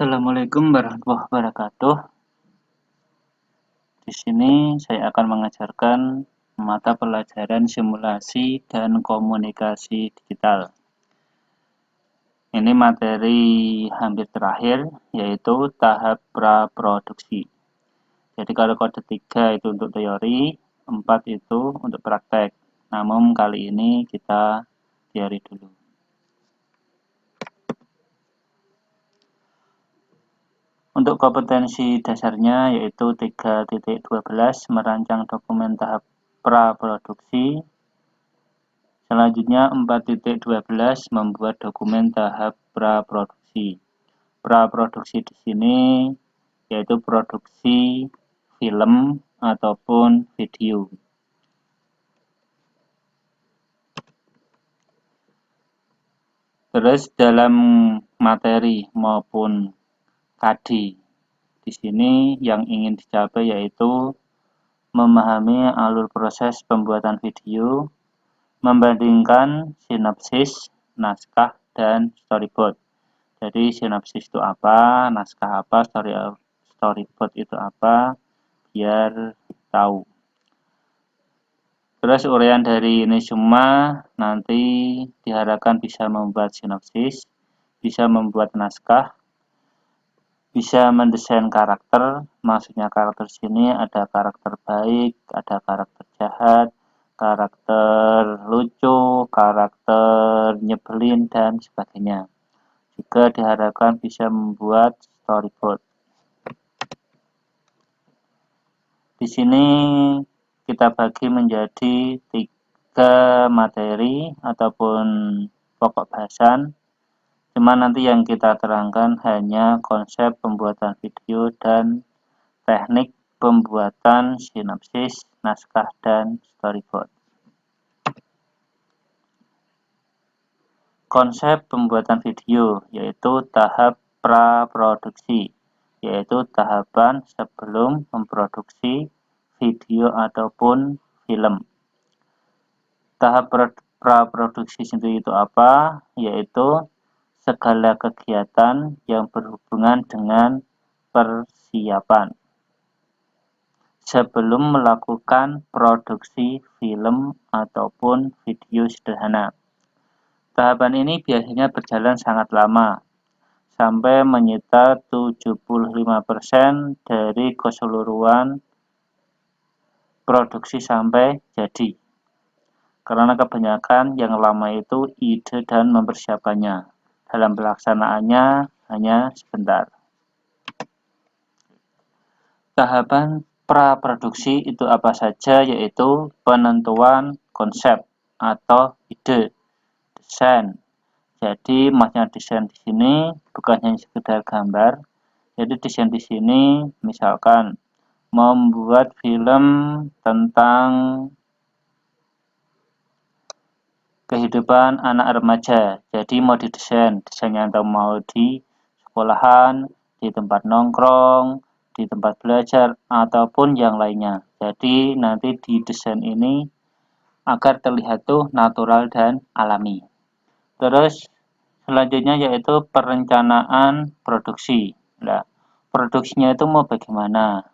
Assalamualaikum warahmatullahi wabarakatuh. Di sini saya akan mengajarkan mata pelajaran simulasi dan komunikasi digital. Ini materi hampir terakhir, yaitu tahap praproduksi. Jadi kalau kode 3 itu untuk teori, 4 itu untuk praktek. Namun kali ini kita teori dulu. Untuk kompetensi dasarnya yaitu 3.12 merancang dokumen tahap praproduksi. Selanjutnya 4.12 membuat dokumen tahap praproduksi. Praproduksi di sini yaitu produksi film ataupun video. Terus dalam materi maupun KD di sini yang ingin dicapai yaitu memahami alur proses pembuatan video, membandingkan sinopsis, naskah, dan storyboard. Jadi sinopsis itu apa, naskah apa, storyboard itu apa, biar tahu. Terus uraian dari ini semua nanti diharapkan bisa membuat sinopsis, bisa membuat naskah, bisa mendesain karakter. Maksudnya karakter sini ada karakter baik, ada karakter jahat, karakter lucu, karakter nyebelin, dan sebagainya. Juga diharapkan bisa membuat storyboard. Di sini kita bagi menjadi 3 materi ataupun pokok bahasan. Cuma nanti yang kita terangkan hanya konsep pembuatan video dan teknik pembuatan sinopsis, naskah, dan storyboard. Konsep pembuatan video yaitu tahap praproduksi, yaitu tahapan sebelum memproduksi video ataupun film. Tahap praproduksi sendiri itu apa? Yaitu segala kegiatan yang berhubungan dengan persiapan sebelum melakukan produksi film ataupun video sederhana. Tahapan ini biasanya berjalan sangat lama, sampai menyita 75% dari keseluruhan produksi sampai jadi. Karena kebanyakan yang lama itu ide dan mempersiapkannya. Dalam pelaksanaannya hanya sebentar. Tahapan praproduksi itu apa saja, yaitu penentuan konsep atau ide, desain. Jadi maksudnya desain di sini bukan hanya sekedar gambar. Jadi desain di sini misalkan membuat film tentang kehidupan anak remaja. Jadi mau didesain, desainnya atau mau di sekolahan, di tempat nongkrong, di tempat belajar, ataupun yang lainnya. Jadi nanti di desain ini agar terlihat tuh natural dan alami. Terus selanjutnya yaitu perencanaan produksi. Nah, produksinya itu mau bagaimana?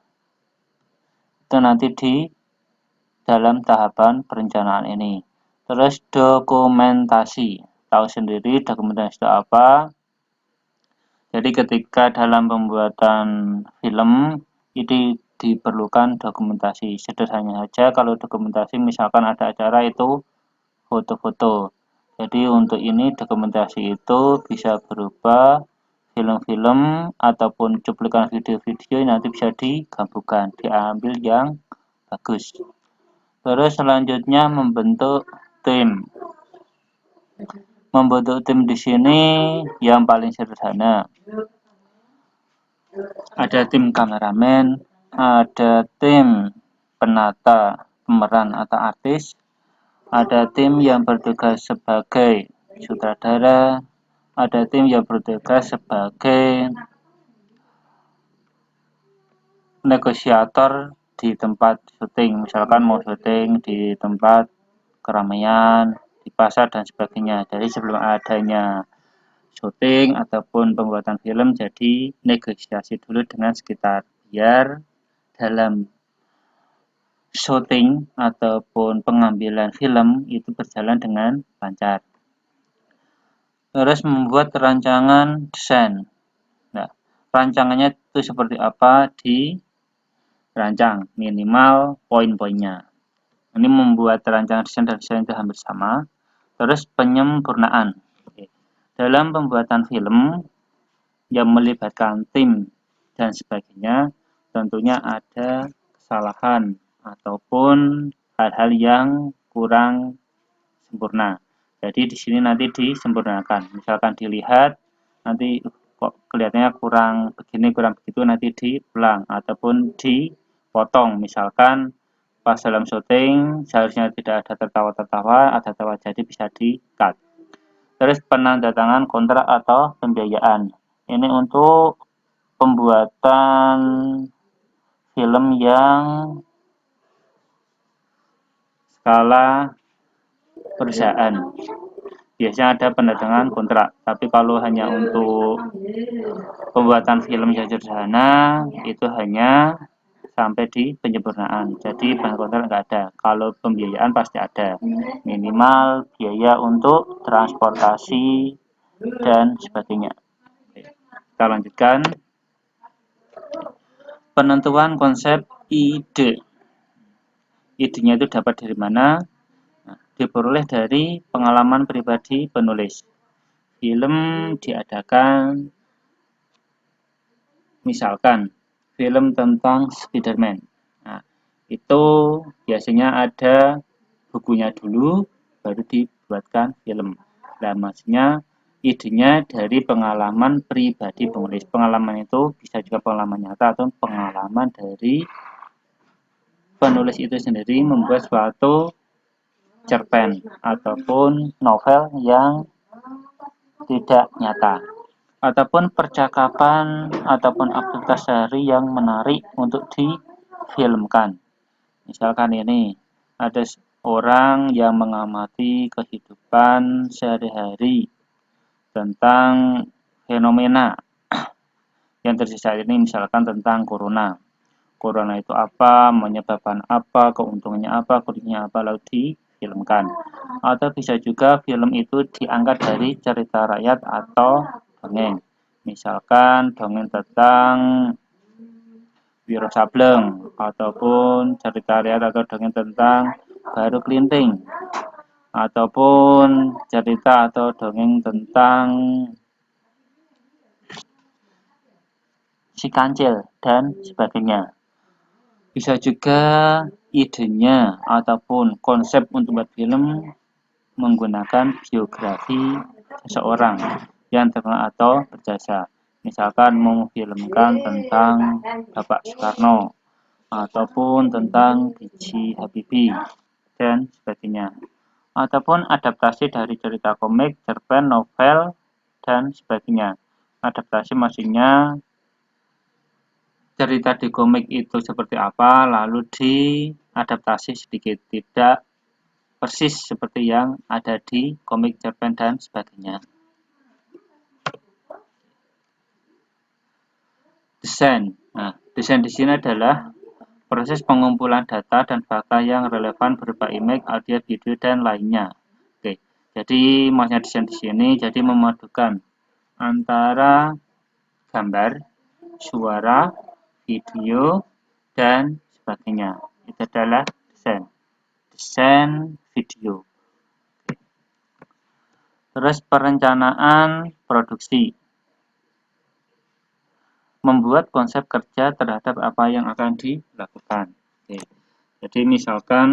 Itu nanti di dalam tahapan perencanaan ini. Terus dokumentasi. Tahu sendiri dokumentasi itu apa? Jadi ketika dalam pembuatan film ini diperlukan dokumentasi. Sederhananya saja kalau dokumentasi misalkan ada acara itu foto-foto. Jadi untuk ini dokumentasi itu bisa berupa film-film ataupun cuplikan video-video nanti bisa digabungkan, diambil yang bagus. Terus selanjutnya membentuk tim. Membentuk tim di sini yang paling sederhana. Ada tim kameramen, ada tim penata pemeran atau artis, ada tim yang bertugas sebagai sutradara, ada tim yang bertugas sebagai negosiator di tempat syuting, misalkan mau syuting di tempat keramaian, di pasar dan sebagainya. Jadi sebelum adanya syuting ataupun pembuatan film, jadi negosiasi dulu dengan sekitar biar dalam syuting ataupun pengambilan film itu berjalan dengan lancar. Terus membuat rancangan desain. Nah, rancangannya itu seperti apa dirancang, minimal poin-poinnya. Ini membuat rancangan desain dan desain itu hampir sama. Terus penyempurnaan. Dalam pembuatan film yang melibatkan tim dan sebagainya, tentunya ada kesalahan ataupun hal-hal yang kurang sempurna. Jadi di sini nanti disempurnakan. Misalkan dilihat nanti kok kelihatannya kurang begini kurang begitu, nanti diulang ataupun dipotong. Misalkan pas dalam syuting seharusnya tidak ada tertawa-tertawa, ada tertawa, jadi bisa di-cut. Terus penandatangan kontrak atau pembiayaan. Ini untuk pembuatan film yang skala perusahaan. Biasanya ada penandatangan kontrak, tapi kalau hanya untuk pembuatan film yang sederhana itu hanya sampai di penyempurnaan. Jadi bahan kontrak nggak ada. Kalau pembiayaan pasti ada. Minimal biaya untuk transportasi dan sebagainya. Kita lanjutkan. Penentuan konsep ide. Idenya itu dapat dari mana? Nah, diperoleh dari pengalaman pribadi penulis. Film diadakan, misalkan film tentang Spider-Man. Nah, itu biasanya ada bukunya dulu, baru dibuatkan film. Nah, maksudnya idenya dari pengalaman pribadi penulis. Pengalaman itu bisa juga pengalaman nyata atau pengalaman dari penulis itu sendiri membuat suatu cerpen ataupun novel yang tidak nyata, ataupun percakapan ataupun aktivitas sehari yang menarik untuk difilmkan. Misalkan ini ada orang yang mengamati kehidupan sehari-hari tentang fenomena yang terjadi saat ini, misalkan tentang corona. Corona itu apa, menyebabkan apa, keuntungannya apa, kerugiannya apa, lalu difilmkan. Atau bisa juga film itu diangkat dari cerita rakyat atau dongeng. Misalkan dongeng tentang Wiro Sableng, ataupun cerita rakyat atau dongeng tentang Baru Kelinting, ataupun cerita atau dongeng tentang Si Kancil dan sebagainya. Bisa juga idenya ataupun konsep untuk buat film menggunakan biografi seseorang yang terkenal atau berjasa. Misalkan memfilmkan tentang Bapak Soekarno ataupun tentang B.J. Habibie dan sebagainya. Ataupun adaptasi dari cerita komik, cerpen, novel, dan sebagainya. Adaptasi maksudnya cerita di komik itu seperti apa, lalu diadaptasi sedikit, tidak persis seperti yang ada di komik, cerpen, dan sebagainya. Desain. Nah, desain di sini adalah proses pengumpulan data dan fakta yang relevan berupa image, audio, video, dan lainnya. Oke, jadi maksudnya desain di sini jadi memadukan antara gambar, suara, video, dan sebagainya. Itu adalah desain video. Terus perencanaan produksi, membuat konsep kerja terhadap apa yang akan dilakukan. Oke. Jadi misalkan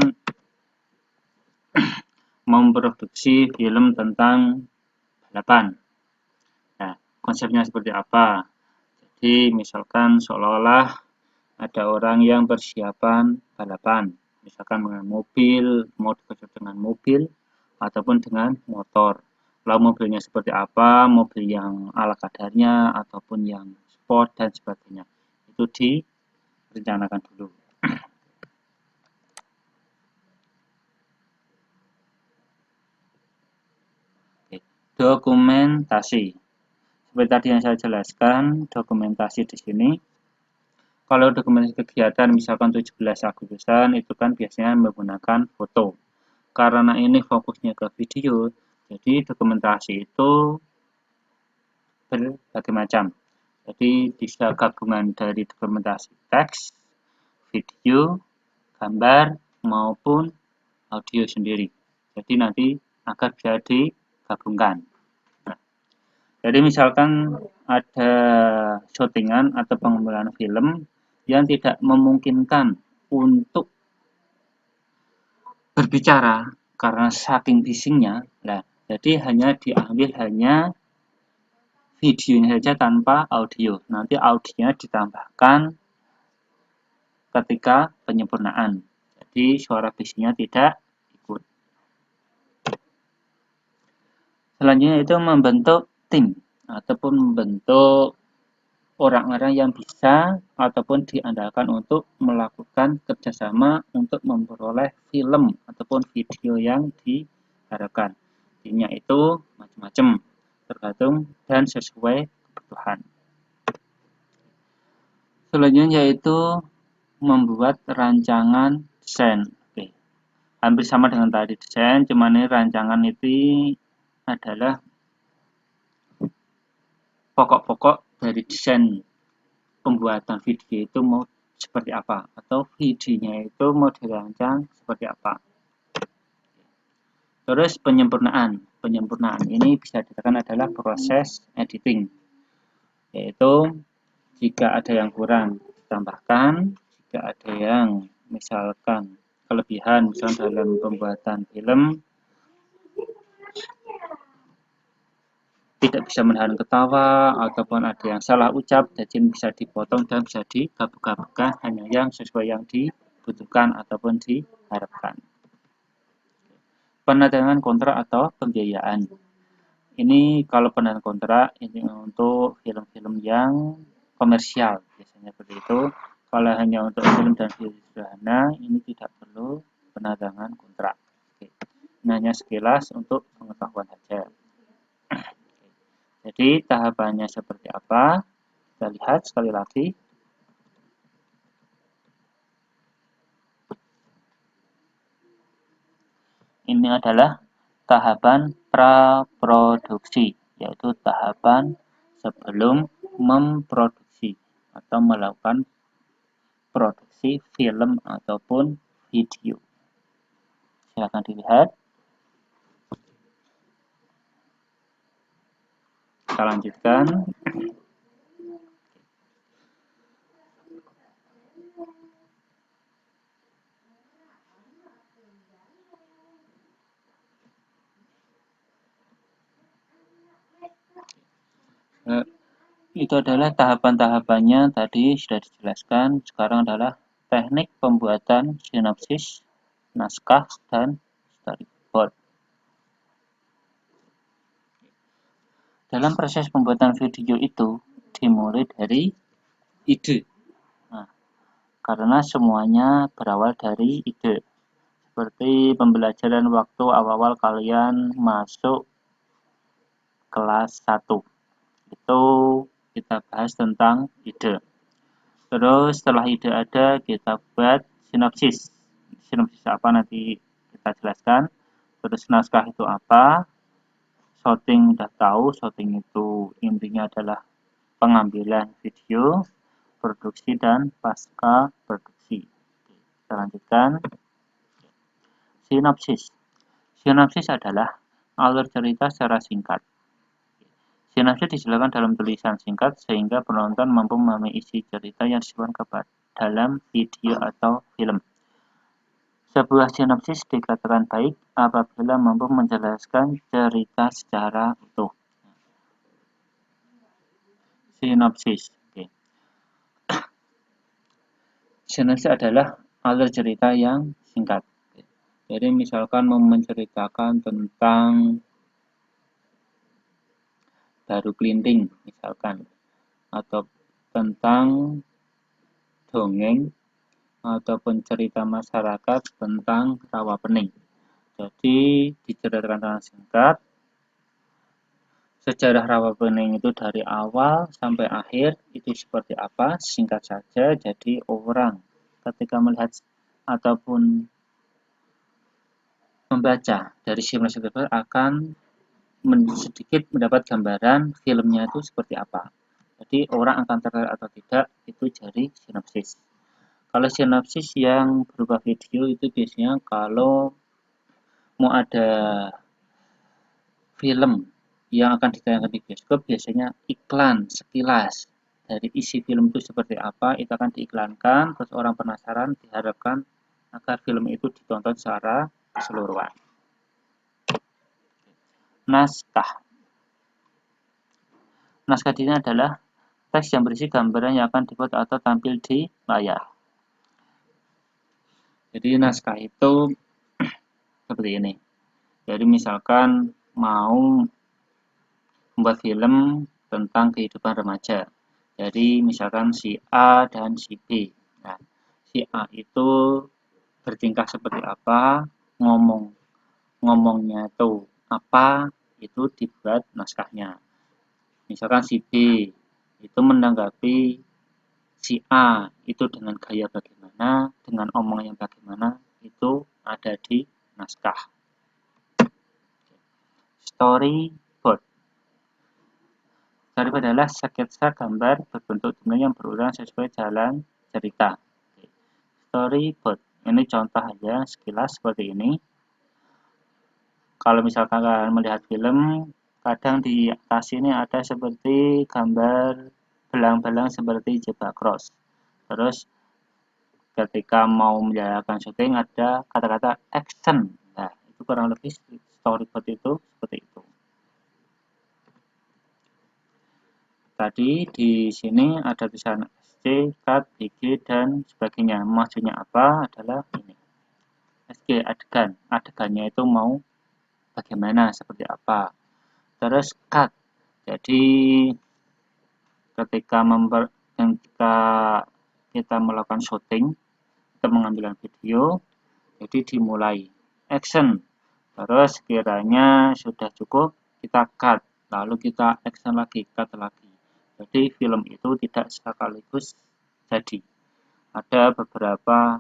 memproduksi film tentang balapan. Nah, konsepnya seperti apa? Jadi misalkan seolah-olah ada orang yang persiapan balapan, misalkan dengan mobil, modifikasi dengan mobil ataupun dengan motor. Lalu mobilnya seperti apa, mobil yang ala kadarnya ataupun yang sport dan sebagainya. Itu direncanakan dulu. Dokumentasi. Seperti tadi yang saya jelaskan, dokumentasi di sini. Kalau dokumentasi kegiatan misalkan 17 Agustusan itu kan biasanya menggunakan foto. Karena ini fokusnya ke video, jadi dokumentasi itu berbagai macam. Jadi bisa gabungan dari dokumentasi teks, video, gambar, maupun audio sendiri. Jadi nanti agar bisa digabungkan. Nah, jadi misalkan ada syutingan atau pengambilan film yang tidak memungkinkan untuk berbicara karena saking bisingnya, nah jadi hanya diambil hanya videonya saja tanpa audio. Nanti audionya ditambahkan ketika penyempurnaan. Jadi suara bisingnya tidak ikut. Selanjutnya itu membentuk tim ataupun membentuk orang-orang yang bisa ataupun diandalkan untuk melakukan kerjasama untuk memperoleh film ataupun video yang diharapkan. Timnya itu macam-macam, tergantung dan sesuai kebutuhan. Selanjutnya yaitu membuat rancangan desain. Oke. Hampir sama dengan tadi desain, cuman ini rancangan itu adalah pokok-pokok dari desain pembuatan video itu mau seperti apa atau videonya itu mau dirancang seperti apa. Terus penyempurnaan ini bisa dikatakan adalah proses editing, yaitu jika ada yang kurang ditambahkan, jika ada yang misalkan kelebihan misalnya dalam pembuatan film tidak bisa menahan ketawa ataupun ada yang salah ucap, jadi bisa dipotong dan bisa digabung-gabungkan hanya yang sesuai yang dibutuhkan ataupun diharapkan. Penandatanganan kontrak atau pembiayaan. Ini kalau penandatanganan kontrak ini untuk film-film yang komersial biasanya seperti itu. Kalau hanya untuk film dan video sederhana ini tidak perlu penandatanganan kontrak. Oke. Ini hanya sekilas untuk pengetahuan saja. Jadi tahapannya seperti apa? Kita lihat sekali lagi. Ini adalah tahapan praproduksi, yaitu tahapan sebelum memproduksi atau melakukan produksi film ataupun video. Silakan dilihat. Kita lanjutkan. Itu adalah tahapan-tahapannya tadi sudah dijelaskan. Sekarang adalah teknik pembuatan sinopsis, naskah, dan storyboard. Dalam proses pembuatan video itu dimulai dari ide. Nah, karena semuanya berawal dari ide. Seperti pembelajaran waktu awal-awal kalian masuk kelas 1. Itu kita bahas tentang ide. Terus setelah ide ada, kita buat sinopsis. Sinopsis apa nanti kita jelaskan. Terus naskah itu apa? Shooting udah tahu, shooting itu intinya adalah pengambilan video, produksi, dan pasca produksi. Kita lanjutkan. Sinopsis. Sinopsis adalah alur cerita secara singkat. Sinopsis dijelaskan dalam tulisan singkat sehingga penonton mampu memahami isi cerita yang disebutkan dalam video atau film. Sebuah sinopsis dikatakan baik apabila mampu menjelaskan cerita secara utuh. Sinopsis. Oke. Sinopsis adalah alur cerita yang singkat. Jadi misalkan mau menceritakan tentang Baru Kelinting misalkan, atau tentang dongeng ataupun cerita masyarakat tentang rawa pening. Jadi diceritakan dengan singkat sejarah Rawapening itu dari awal sampai akhir itu seperti apa, singkat saja. Jadi orang ketika melihat ataupun membaca dari simulasi tersebut akan sedikit mendapat gambaran filmnya itu seperti apa. Jadi orang akan tertarik atau tidak itu dari sinopsis. Kalau sinopsis yang berupa video itu biasanya kalau mau ada film yang akan ditayangkan di bioskop, biasanya iklan sekilas dari isi film itu seperti apa itu akan diiklankan, terus orang penasaran, diharapkan agar film itu ditonton secara keseluruhan. Naskah. Naskah ini adalah teks yang berisi gambaran yang akan dibuat atau tampil di layar. Jadi naskah itu seperti ini. Jadi misalkan mau membuat film tentang kehidupan remaja. Jadi misalkan si A dan si B. Nah, si A itu bertingkah seperti apa, ngomongnya itu apa, itu dibuat naskahnya. Misalkan si B itu menanggapi si A itu dengan gaya bagaimana, dengan omong yang bagaimana, itu ada di naskah. Storyboard. Storyboard adalah sketsa gambar berbentuk jumlah yang berulang sesuai jalan cerita. Storyboard. Ini contoh aja sekilas seperti ini. Kalau misalkan kalian melihat film, kadang di atas ini ada seperti gambar belang-belang seperti zebra cross. Terus ketika mau menjalankan syuting ada kata-kata action. Nah, itu kurang lebih storyboard itu seperti itu. Tadi di sini ada tulisan SC, cut, BG, dan sebagainya. Maksudnya apa adalah ini. SG, adegan. Adegannya itu mau bagaimana, seperti apa. Terus cut. Jadi ketika kita melakukan syuting, kita mengambil video, jadi dimulai action. Terus kiranya sudah cukup, kita cut. Lalu kita action lagi, cut lagi. Jadi film itu tidak sekaligus jadi. Ada beberapa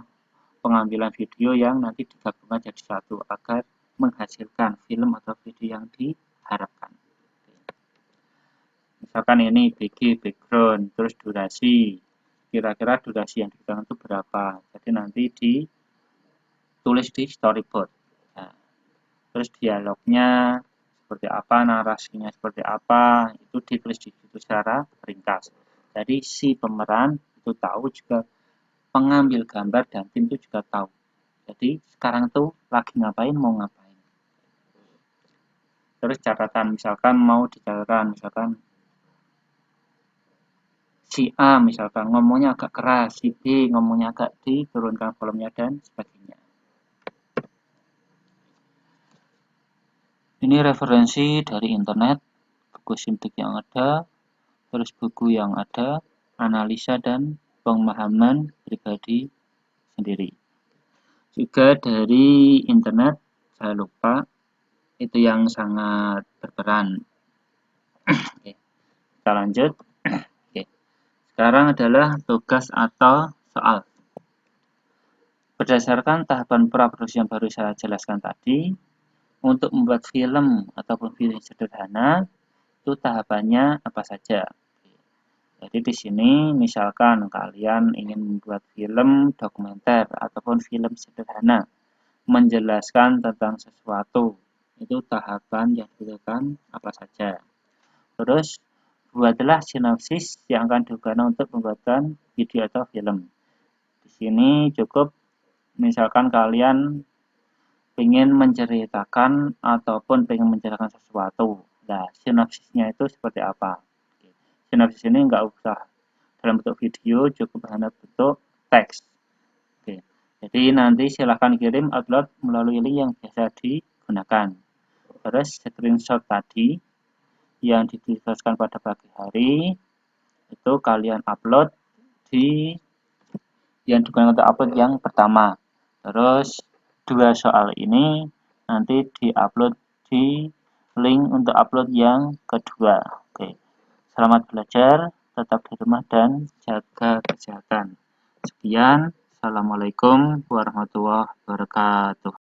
pengambilan video yang nanti digabungkan jadi satu agar menghasilkan film atau video yang diharapkan. Misalkan ini BG, background, terus durasi. Kira-kira durasi yang digunakan itu berapa. Jadi nanti ditulis di storyboard. Nah, terus dialognya seperti apa, narasinya seperti apa, itu ditulis di situ secara ringkas. Jadi si pemeran itu tahu, juga pengambil gambar dan tim itu juga tahu. Jadi sekarang tuh lagi ngapain, mau ngapain. Terus catatan, misalkan mau dicatatkan, misalkan si A misalkan ngomongnya agak keras, si B ngomongnya agak diturunkan volumenya dan sebagainya. Ini referensi dari internet, buku sintik yang ada, terus buku yang ada, analisa dan pemahaman pribadi sendiri. Juga dari internet, saya lupa, itu yang sangat berperan. Oke, kita lanjut. Oke. Sekarang adalah tugas atau soal. Berdasarkan tahapan praproduksi yang baru saya jelaskan tadi, untuk membuat film ataupun video sederhana, itu tahapannya apa saja. Jadi di sini misalkan kalian ingin membuat film dokumenter ataupun film sederhana, menjelaskan tentang sesuatu, itu tahapan yang dilakukan apa saja. Terus buatlah sinopsis yang akan digunakan untuk pembuatan video atau film. Di sini cukup misalkan kalian ingin menceritakan ataupun ingin menceritakan sesuatu. Nah, sinopsisnya itu seperti apa? Sinopsis ini nggak usah dalam bentuk video, cukup hanya bentuk teks. Oke. Jadi nanti silahkan kirim upload melalui link yang biasa digunakan. Terus screenshot tadi yang dituliskan pada pagi hari itu kalian upload di yang digunakan untuk upload yang pertama. Terus dua soal ini nanti diupload di link untuk upload yang kedua. Oke. Selamat belajar, tetap di rumah dan jaga kesehatan. Sekian, Assalamualaikum warahmatullahi wabarakatuh.